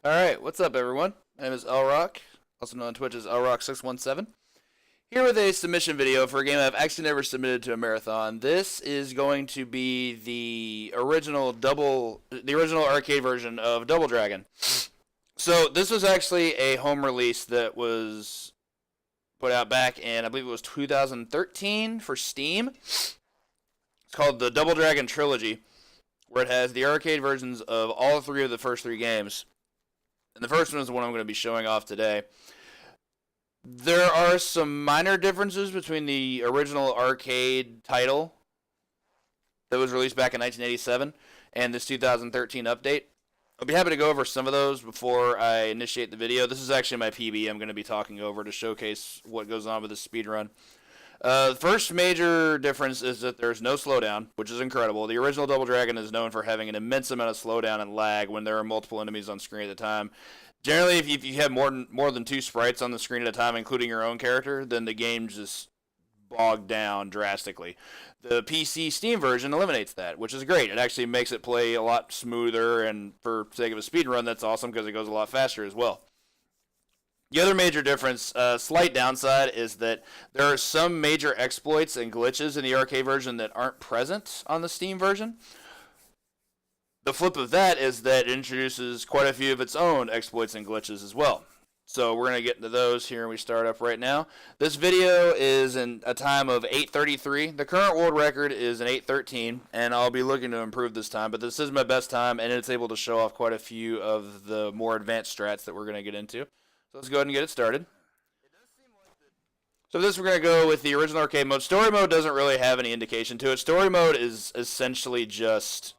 Alright, what's up everyone? My name is Elrock, also known on Twitch as Elrock617. Here with a submission video for a game I've actually never submitted to a marathon. This is going to be the original arcade version of Double Dragon. So this was actually a home release that was put out back in, I believe it was 2013 for Steam. It's called the Double Dragon Trilogy, where it has the arcade versions of all three of the first three games. And the first one is the one I'm going to be showing off today. There are some minor differences between the original arcade title that was released back in 1987 and this 2013 update. I'll be happy to go over some of those before I initiate the video. This is actually my PB I'm going to be talking over to showcase what goes on with this speedrun. The first major difference is that there's no slowdown, which is incredible. The original Double Dragon is known for having an immense amount of slowdown and lag when there are multiple enemies on screen at a time. Generally, if you have more than two sprites on the screen at a time, including your own character, then the game just bogged down drastically. The PC Steam version eliminates that, which is great. It actually makes it play a lot smoother, and for sake of a speedrun, that's awesome because it goes a lot faster as well. The other major difference, slight downside, is that there are some major exploits and glitches in the arcade version that aren't present on the Steam version. The flip of that is that it introduces quite a few of its own exploits and glitches as well. So we're going to get into those here, and we start up right now. This video is in a time of 8:33. The current world record is an 8:13, and I'll be looking to improve this time, but this is my best time, and it's able to show off quite a few of the more advanced strats that we're going to get into. So let's go ahead and get it started. So this we're going to go with the original arcade mode. Story mode doesn't really have any indication to it. Story mode is essentially just...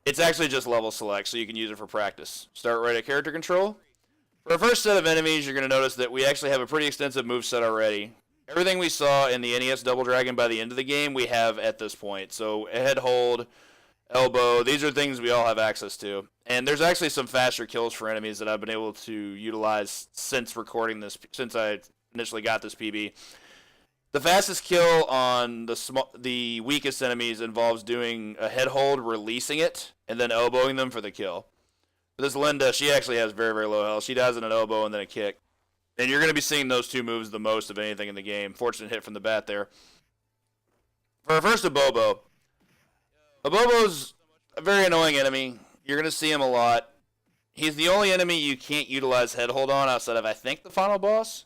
It's actually just level select, so you can use it for practice. Start right at character control. For our first set of enemies, you're going to notice that we actually have a pretty extensive moveset already. Everything we saw in the NES Double Dragon by the end of the game, we have at this point. So head hold, elbow, these are things we all have access to. And there's actually some faster kills for enemies that I've been able to utilize since recording this, since I initially got this PB. The fastest kill on the weakest enemies involves doing a head hold, releasing it, and then elbowing them for the kill. But this Linda, she actually has very, very low health. She dies in an elbow and then a kick. And you're going to be seeing those two moves the most of anything in the game. Fortunate hit from the bat there. For our first Abobo. Abobo's a very annoying enemy. You're going to see him a lot. He's the only enemy you can't utilize head hold on outside of, I think, the final boss.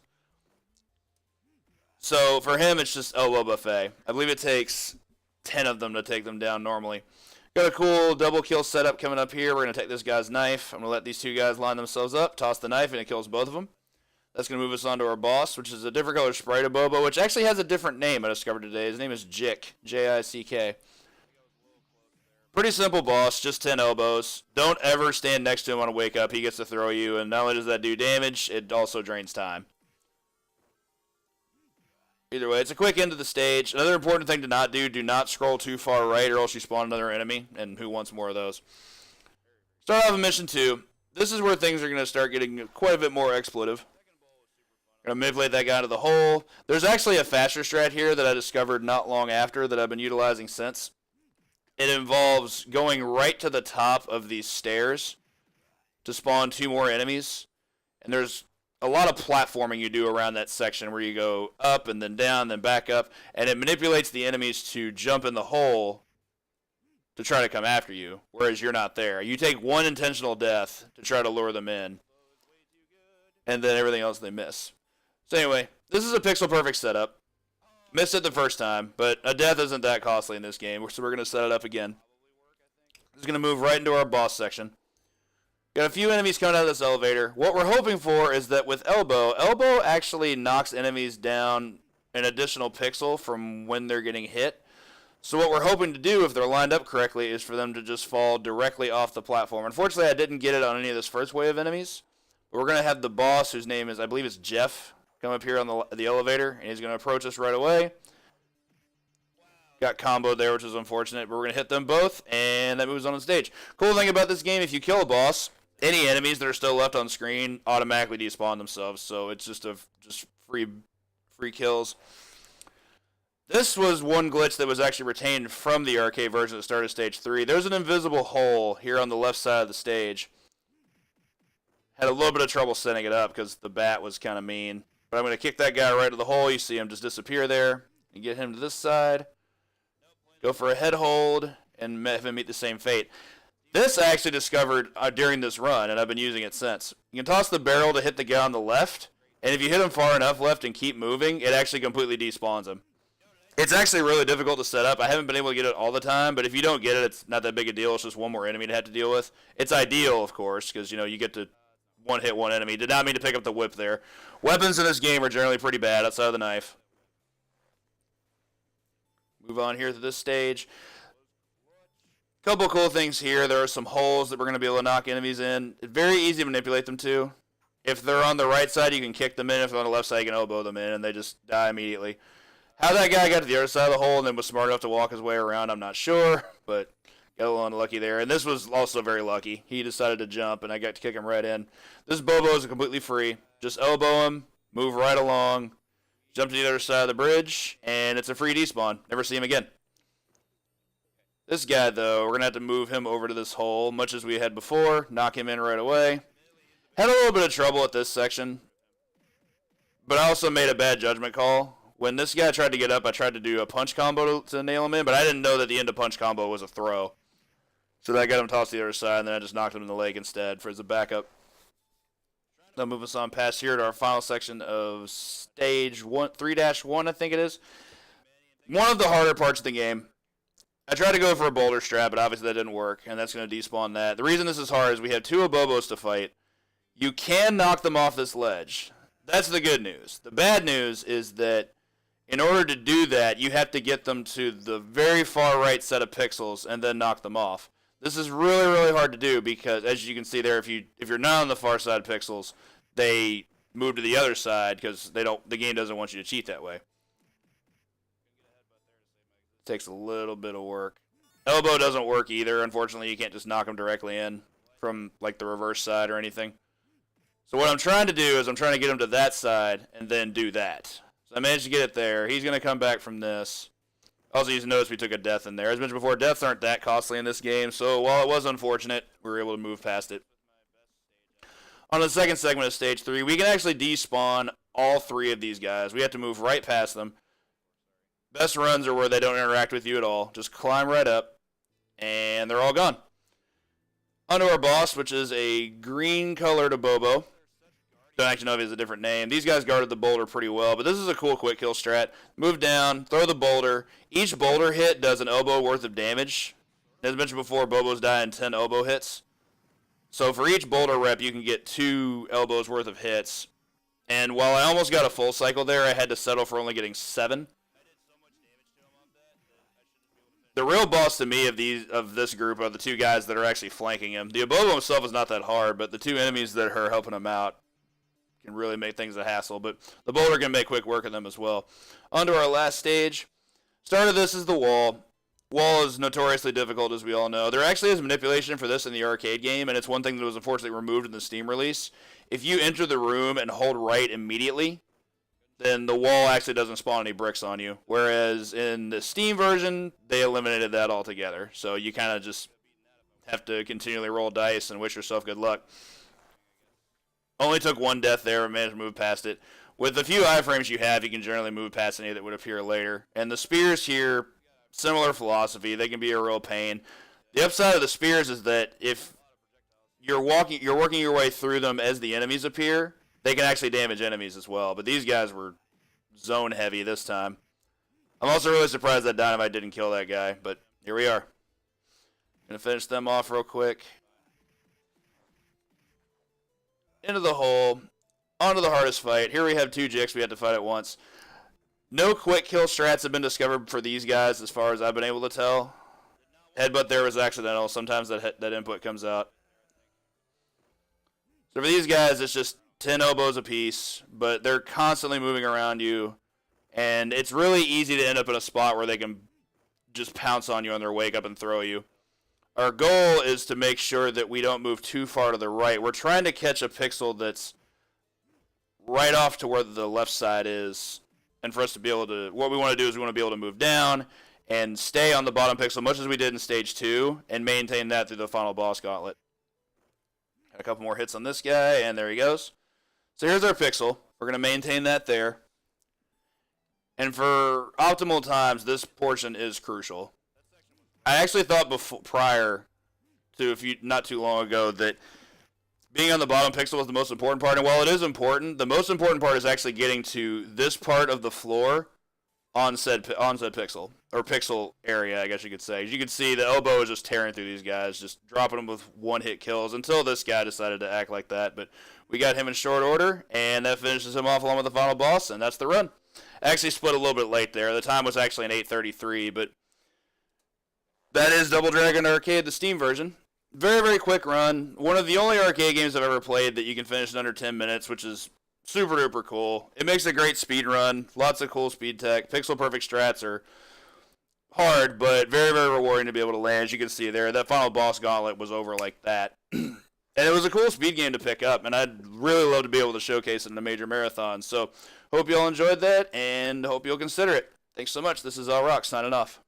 So for him, it's just elbow buffet. I believe it takes 10 of them to take them down normally. Got a cool double kill setup coming up here. We're going to take this guy's knife. I'm going to let these two guys line themselves up, toss the knife, and it kills both of them. That's going to move us on to our boss, which is a different color sprite Abobo, which actually has a different name I discovered today. His name is Jick, J-I-C-K. Pretty simple boss, just 10 elbows. Don't ever stand next to him on a wake up. He gets to throw you, and not only does that do damage, it also drains time. Either way, it's a quick end of the stage. Another important thing to not do not scroll too far right or else you spawn another enemy, and who wants more of those? Start off with mission 2. This is where things are going to start getting quite a bit more exploitive. Going to manipulate that guy into the hole. There's actually a faster strat here that I discovered not long after that I've been utilizing since. It involves going right to the top of these stairs to spawn 2 more enemies. And there's a lot of platforming you do around that section where you go up and then down, then back up. And it manipulates the enemies to jump in the hole to try to come after you, whereas you're not there. You take one intentional death to try to lure them in. And then everything else they miss. So anyway, this is a pixel perfect setup. Missed it the first time, but a death isn't that costly in this game, so we're going to set it up again. This is going to move right into our boss section. Got a few enemies coming out of this elevator. What we're hoping for is that with Elbow actually knocks enemies down an additional pixel from when they're getting hit. So what we're hoping to do, if they're lined up correctly, is for them to just fall directly off the platform. Unfortunately, I didn't get it on any of this first wave of enemies. But we're going to have the boss, whose name is, I believe it's Jeff, come up here on the elevator, and he's going to approach us right away. Got comboed there, which is unfortunate, but we're going to hit them both, and that moves on the stage. Cool thing about this game, if you kill a boss, any enemies that are still left on screen automatically despawn themselves, so it's just free kills. This was one glitch that was actually retained from the arcade version at the start of Stage 3. There's an invisible hole here on the left side of the stage. Had a little bit of trouble setting it up because the bat was kind of mean. But I'm going to kick that guy right to the hole. You see him just disappear there. And get him to this side. Go for a head hold and have him meet the same fate. This I actually discovered during this run, and I've been using it since. You can toss the barrel to hit the guy on the left. And if you hit him far enough left and keep moving, it actually completely despawns him. It's actually really difficult to set up. I haven't been able to get it all the time, but if you don't get it, it's not that big a deal. It's just one more enemy to have to deal with. It's ideal, of course, because, you know, you get to one-hit one enemy. Did not mean to pick up the whip there. Weapons in this game are generally pretty bad outside of the knife. Move on here to this stage. Couple cool things here. There are some holes that we're going to be able to knock enemies in. It's very easy to manipulate them, too. If they're on the right side, you can kick them in. If they're on the left side, you can elbow them in, and they just die immediately. How that guy got to the other side of the hole and then was smart enough to walk his way around, I'm not sure, but got a little unlucky there. And this was also very lucky. He decided to jump, and I got to kick him right in. This Bobo is completely free. Just elbow him, move right along, jump to the other side of the bridge, and it's a free despawn. Never see him again. This guy, though, we're going to have to move him over to this hole, much as we had before, knock him in right away. Had a little bit of trouble at this section, but I also made a bad judgment call. When this guy tried to get up, I tried to do a punch combo to nail him in, but I didn't know that the end of punch combo was a throw. So I got him tossed to the other side, and then I just knocked him in the leg instead for as a backup. That'll move us on past here to our final section of stage 3-1, I think it is. One of the harder parts of the game. I tried to go for a boulder strap, but obviously that didn't work, and that's going to despawn that. The reason this is hard is we have two Abobos to fight. You can knock them off this ledge. That's the good news. The bad news is that in order to do that, you have to get them to the very far right set of pixels and then knock them off. This is really, really hard to do because, as you can see there, if you're not on the far side pixels, they move to the other side because the game doesn't want you to cheat that way. Takes a little bit of work. Elbow doesn't work either. Unfortunately, you can't just knock them directly in from like the reverse side or anything. So what I'm trying to do is I'm trying to get him to that side and then do that. So I managed to get it there. He's going to come back from this. Also, you notice we took a death in there. As mentioned before, deaths aren't that costly in this game, so while it was unfortunate, we were able to move past it. On the second segment of Stage 3, we can actually despawn all three of these guys. We have to move right past them. Best runs are where they don't interact with you at all. Just climb right up, and they're all gone. Onto our boss, which is a green-colored Abobo. Don't actually know if he has a different name. These guys guarded the boulder pretty well, but this is a cool quick kill strat. Move down, throw the boulder. Each boulder hit does an elbow worth of damage. As mentioned before, Bobos die in 10 elbow hits. So for each boulder rep, you can get 2 elbows worth of hits. And while I almost got a full cycle there, I had to settle for only getting 7. The real boss to me of this group are the 2 guys that are actually flanking him. The Abobo himself is not that hard, but the 2 enemies that are helping him out can really make things a hassle, but the boulder can make quick work of them as well. On to our last stage. Start of this is the wall. Wall is notoriously difficult, as we all know. There actually is manipulation for this in the arcade game, and it's one thing that was unfortunately removed in the Steam release. If you enter the room and hold right immediately, then the wall actually doesn't spawn any bricks on you. Whereas in the Steam version, they eliminated that altogether. So you kind of just have to continually roll dice and wish yourself good luck. Only took 1 death there and managed to move past it. With the few iframes you have, you can generally move past any that would appear later. And the spears here, similar philosophy. They can be a real pain. The upside of the spears is that if you're working your way through them as the enemies appear, they can actually damage enemies as well. But these guys were zone heavy this time. I'm also really surprised that Dynamite didn't kill that guy, but here we are. Gonna finish them off real quick. Into the hole, onto the hardest fight. Here we have 2 Jicks we have to fight at once. No quick kill strats have been discovered for these guys as far as I've been able to tell. Headbutt there was accidental. Sometimes that input comes out. So for these guys, it's just 10 elbows apiece, but they're constantly moving around you, and it's really easy to end up in a spot where they can just pounce on you on their wake up and throw you. Our goal is to make sure that we don't move too far to the right. We're trying to catch a pixel that's right off to where the left side is. And for us to be able to, what we want to do is we want to be able to move down and stay on the bottom pixel, much as we did in Stage 2, and maintain that through the final boss gauntlet. Got a couple more hits on this guy, and there he goes. So here's our pixel. We're going to maintain that there. And for optimal times, this portion is crucial. I actually thought prior to not too long ago that being on the bottom pixel was the most important part. And while it is important, the most important part is actually getting to this part of the floor on said pixel, or pixel area, I guess you could say. As you can see, the elbow is just tearing through these guys, just dropping them with one-hit kills until this guy decided to act like that. But we got him in short order, and that finishes him off along with the final boss, and that's the run. I actually split a little bit late there. The time was actually an 8:33, but that is Double Dragon Arcade, the Steam version. Very, very quick run. One of the only arcade games I've ever played that you can finish in under 10 minutes, which is super duper cool. It makes a great speed run. Lots of cool speed tech. Pixel perfect strats are hard, but very, very rewarding to be able to land. As you can see there, that final boss gauntlet was over like that. And it was a cool speed game to pick up, and I'd really love to be able to showcase it in a major marathon. So hope you all enjoyed that, and hope you'll consider it. Thanks so much. This is All Rock signing off.